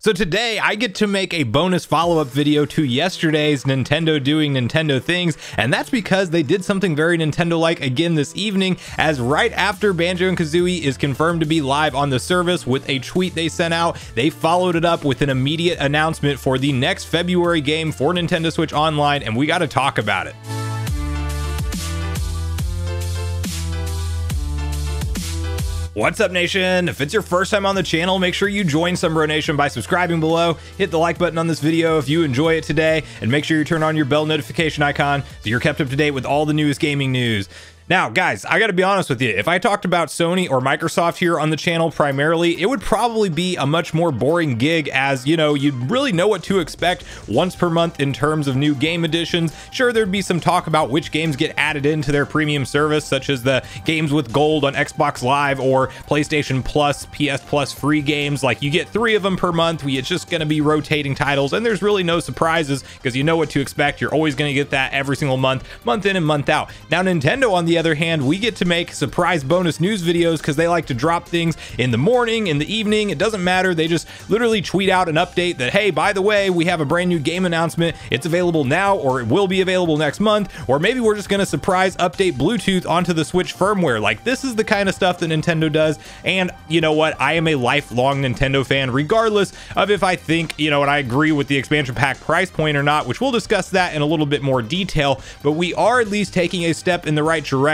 So today I get to make a bonus follow-up video to yesterday's Nintendo doing Nintendo things, and that's because they did something very Nintendo-like again this evening, as right after Banjo-Kazooie is confirmed to be live on the service with a tweet they sent out, they followed it up with an immediate announcement for the next February game for Nintendo Switch Online, and we got to talk about it. What's up, Nation? If it's your first time on the channel, make sure you join Sunbro Nation by subscribing below, hit the like button on this video if you enjoy it today, and make sure you turn on your bell notification icon so you're kept up to date with all the newest gaming news. Now, guys, I gotta be honest with you. If I talked about Sony or Microsoft here on the channel primarily, it would probably be a much more boring gig, as, you know, you'd really know what to expect once per month in terms of new game additions. Sure, there'd be some talk about which games get added into their premium service, such as the games with gold on Xbox Live or PlayStation Plus, PS Plus free games. Like, you get 3 of them per month. It's just gonna be rotating titles, and there's really no surprises because you know what to expect. You're always gonna get that every single month in and month out. Now, Nintendo, on the other hand, we get to make surprise bonus news videos because they like to drop things in the morning, in the evening. It doesn't matter. They just literally tweet out an update that, hey, by the way, we have a brand new game announcement. It's available now, or it will be available next month, or maybe we're just going to surprise update Bluetooth onto the Switch firmware. Like, this is the kind of stuff that Nintendo does. And you know what? I am a lifelong Nintendo fan, regardless of if I think, you know, and I agree with the expansion pack price point or not, which we'll discuss that in a little bit more detail. But we are at least taking a step in the right direction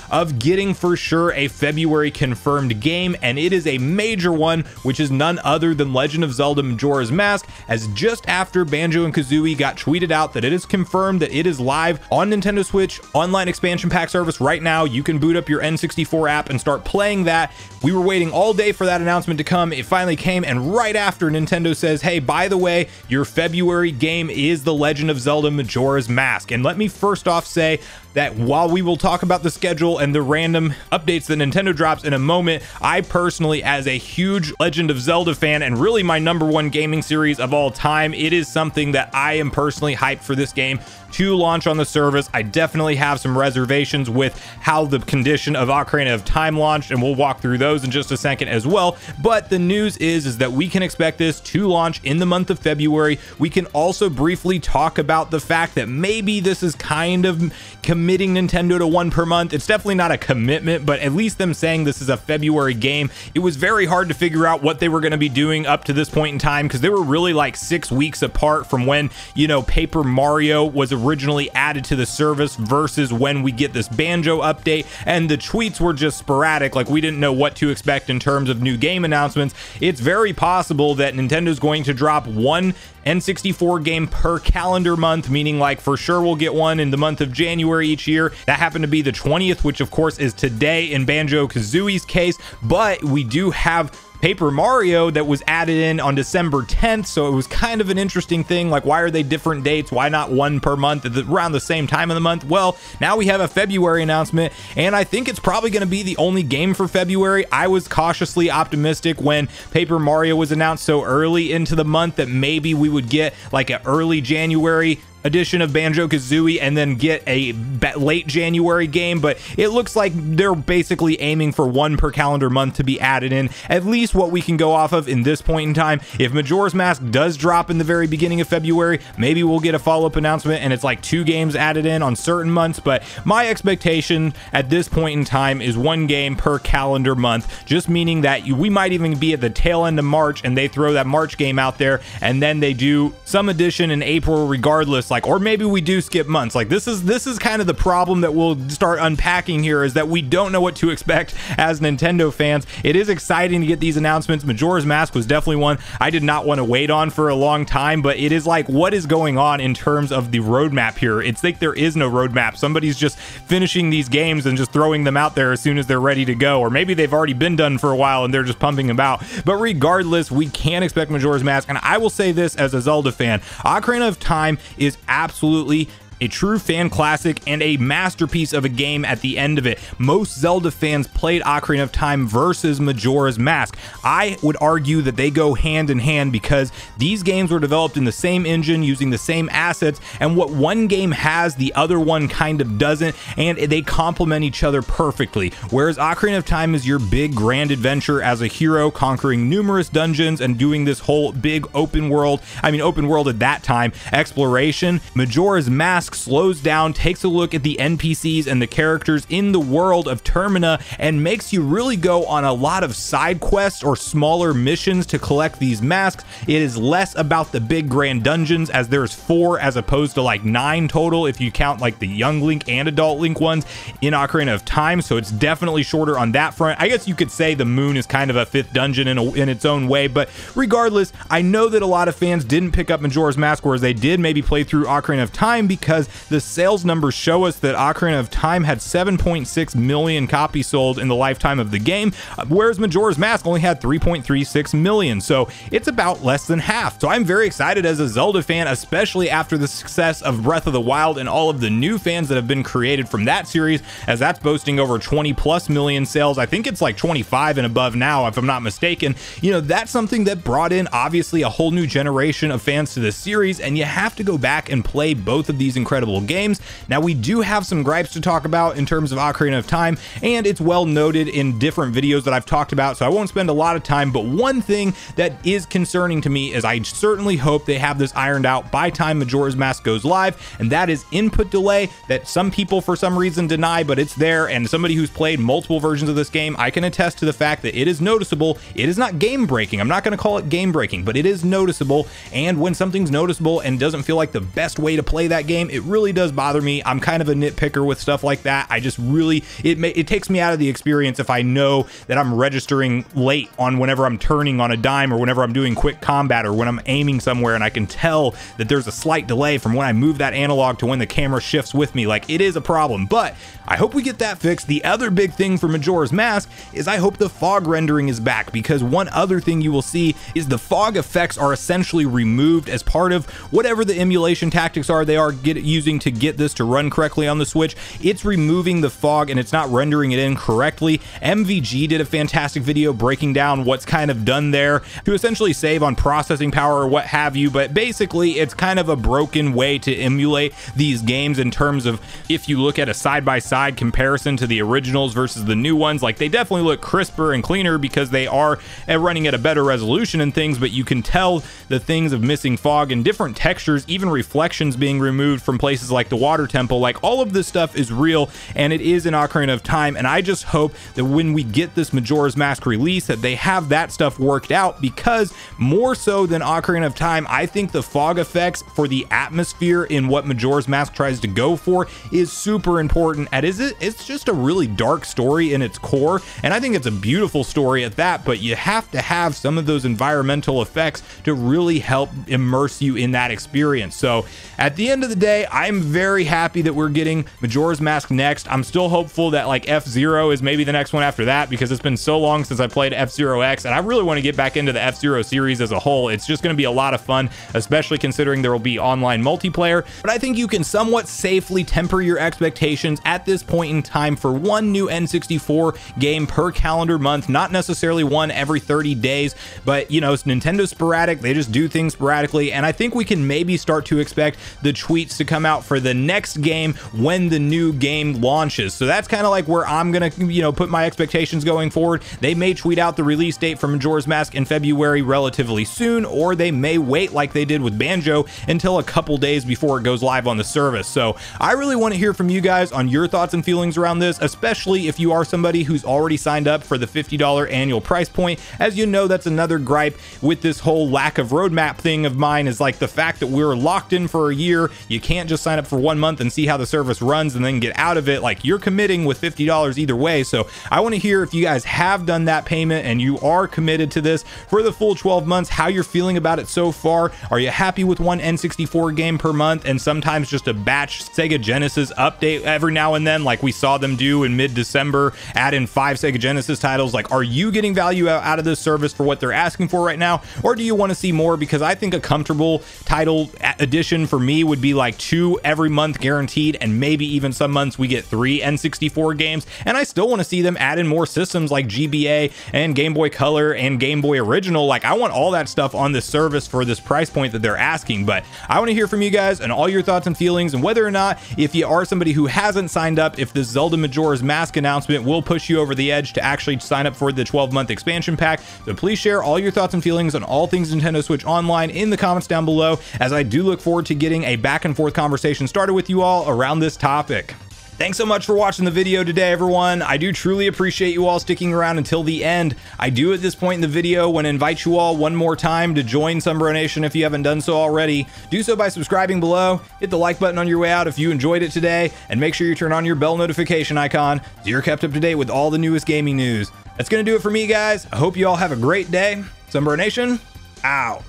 of getting for sure a February confirmed game, and it is a major one, which is none other than Legend of Zelda Majora's Mask, as just after Banjo-Kazooie got tweeted out that it is confirmed that it is live on Nintendo Switch online expansion pack service right now. You can boot up your N64 app and start playing that. We were waiting all day for that announcement to come. It finally came, and right after, Nintendo says, hey, by the way, your February game is The Legend of Zelda Majora's Mask. And let me first off say that while we will talk about the schedule and the random updates that Nintendo drops in a moment, I personally, as a huge Legend of Zelda fan and really my #1 gaming series of all time, it is something that I am personally hyped for this game to launch on the service. I definitely have some reservations with how the condition of Ocarina of Time launched, and we'll walk through those in just a second as well. But the news is that we can expect this to launch in the month of February. We can also briefly talk about the fact that maybe this is kind of committing Nintendo to 1 per month. It's definitely not a commitment, but at least them saying this is a February game. It was very hard to figure out what they were going to be doing up to this point in time, because they were really like 6 weeks apart from when, you know, Paper Mario was originally added to the service versus when we get this Banjo update, and the tweets were just sporadic. Like, we didn't know what to expect in terms of new game announcements. It's very possible that Nintendo's going to drop 1 N64 game per calendar month, meaning like for sure we'll get one in the month of January each year. That happened to be the 20th, which of course is today in Banjo-Kazooie's case, but we do have Paper Mario that was added in on December 10th, so it was kind of an interesting thing. Like, why are they different dates? Why not 1 per month around the same time of the month? Well, now we have a February announcement, and I think it's probably going to be the only game for February. I was cautiously optimistic when Paper Mario was announced so early into the month that maybe we would get like an early January edition of Banjo-Kazooie and then get a late January game, but it looks like they're basically aiming for 1 per calendar month to be added in, at least what we can go off of in this point in time. If Majora's Mask does drop in the very beginning of February, maybe we'll get a follow-up announcement and it's like 2 games added in on certain months, but my expectation at this point in time is 1 game per calendar month, just meaning that we might even be at the tail end of March and they throw that March game out there, and then they do some addition in April regardless. Like, or maybe we do skip months. Like, this is kind of the problem that we'll start unpacking here, is that we don't know what to expect as Nintendo fans. It is exciting to get these announcements. Majora's Mask was definitely one I did not want to wait on for a long time, but it is like, what is going on in terms of the roadmap here? It's like there is no roadmap. Somebody's just finishing these games and just throwing them out there as soon as they're ready to go, or maybe they've already been done for a while and they're just pumping them out. But regardless, we can expect Majora's Mask, and I will say this as a Zelda fan, Ocarina of Time is absolutely a true fan classic and a masterpiece of a game at the end of it. Most Zelda fans played Ocarina of Time versus Majora's Mask. I would argue that they go hand in hand because these games were developed in the same engine using the same assets, and what one game has, the other one kind of doesn't, and they complement each other perfectly. Whereas Ocarina of Time is your big grand adventure as a hero, conquering numerous dungeons and doing this whole big open world at that time, exploration. Majora's Mask slows down, takes a look at the NPCs and the characters in the world of Termina, and makes you really go on a lot of side quests or smaller missions to collect these masks. It is less about the big grand dungeons, as there's 4 as opposed to like 9 total if you count like the young Link and adult Link ones in Ocarina of Time, so it's definitely shorter on that front. I guess you could say the moon is kind of a 5th dungeon in its own way, but regardless, I know that a lot of fans didn't pick up Majora's Mask, whereas they did maybe play through Ocarina of Time, because the sales numbers show us that Ocarina of Time had 7.6 million copies sold in the lifetime of the game, whereas Majora's Mask only had 3.36 million, so it's about less than half. So I'm very excited as a Zelda fan, especially after the success of Breath of the Wild and all of the new fans that have been created from that series, as that's boasting over 20+ million sales. I think it's like 25 and above now, if I'm not mistaken. You know, that's something that brought in obviously a whole new generation of fans to the series, and you have to go back and play both of these incredible games. Now, we do have some gripes to talk about in terms of Ocarina of Time, and it's well noted in different videos that I've talked about, so I won't spend a lot of time, but one thing that is concerning to me is I certainly hope they have this ironed out by time Majora's Mask goes live, and that is input delay that some people for some reason deny, but it's there, and somebody who's played multiple versions of this game, I can attest to the fact that it is noticeable. It is not game breaking. I'm not going to call it game breaking, but it is noticeable, and when something's noticeable and doesn't feel like the best way to play that game, it really does bother me. I'm kind of a nitpicker with stuff like that. I just really, it takes me out of the experience if I know that I'm registering late on whenever I'm turning on a dime, or whenever I'm doing quick combat, or when I'm aiming somewhere and I can tell that there's a slight delay from when I move that analog to when the camera shifts with me. Like, it is a problem, but I hope we get that fixed. The other big thing for Majora's Mask is I hope the fog rendering is back, because one other thing you will see is the fog effects are essentially removed as part of whatever the emulation tactics are they are using to get this to run correctly on the Switch. It's removing the fog and it's not rendering it in correctly. MVG did a fantastic video breaking down what's kind of done there to essentially save on processing power or what have you, but basically it's kind of a broken way to emulate these games in terms of, if you look at a side-by-side comparison to the originals versus the new ones, like, they definitely look crisper and cleaner because they are running at a better resolution and things, but you can tell the things of missing fog and different textures, even reflections being removed from places like the water temple. Like, all of this stuff is real, and it is in Ocarina of Time, and I just hope that when we get this Majora's Mask release that they have that stuff worked out, because more so than Ocarina of Time, I think the fog effects for the atmosphere in what Majora's Mask tries to go for is super important. And it's just a really dark story in its core, and I think it's a beautiful story at that, but you have to have some of those environmental effects to really help immerse you in that experience. So at the end of the day, I'm very happy that we're getting Majora's Mask next. I'm still hopeful that like F-Zero is maybe the next one after that, because it's been so long since I played F-Zero X, and I really want to get back into the F-Zero series as a whole. It's just going to be a lot of fun, especially considering there will be online multiplayer. But I think you can somewhat safely temper your expectations at this point in time for one new N64 game per calendar month, not necessarily one every 30 days, but you know, it's Nintendo sporadic. They just do things sporadically, and I think we can maybe start to expect the tweets to come out for the next game when the new game launches. So that's kind of like where I'm gonna, you know, put my expectations going forward. They may tweet out the release date for Majora's Mask in February relatively soon, or they may wait like they did with Banjo until a couple days before it goes live on the service. So I really want to hear from you guys on your thoughts and feelings around this, especially if you are somebody who's already signed up for the $50 annual price point. As you know, that's another gripe with this whole lack of roadmap thing of mine, is like the fact that we're locked in for a year. You can't just sign up for 1 month and see how the service runs and then get out of it. Like, you're committing with $50 either way. So I want to hear if you guys have done that payment and you are committed to this for the full 12 months, how you're feeling about it so far. Are you happy with one N64 game per month and sometimes just a batch Sega Genesis update every now and then, like we saw them do in mid-December, add in 5 Sega Genesis titles? Like, are you getting value out of this service for what they're asking for right now, or do you want to see more? Because I think a comfortable title addition for me would be like 2 every month guaranteed, and maybe even some months we get 3 N64 games. And I still want to see them add in more systems like GBA and Game Boy Color and Game Boy Original. Like, I want all that stuff on this service for this price point that they're asking. But I want to hear from you guys and all your thoughts and feelings, and whether or not, if you are somebody who hasn't signed up, if the Zelda Majora's Mask announcement will push you over the edge to actually sign up for the 12-month expansion pack. So please share all your thoughts and feelings on all things Nintendo Switch Online in the comments down below, as I do look forward to getting a back and forth conversation started with you all around this topic. Thanks so much for watching the video today, everyone. I do truly appreciate you all sticking around until the end. I do at this point in the video want to invite you all one more time to join Sunbro Nation if you haven't done so already. Do so by subscribing below, hit the like button on your way out if you enjoyed it today, and make sure you turn on your bell notification icon so you're kept up to date with all the newest gaming news. That's going to do it for me, guys. I hope you all have a great day. Sunbro Nation, out.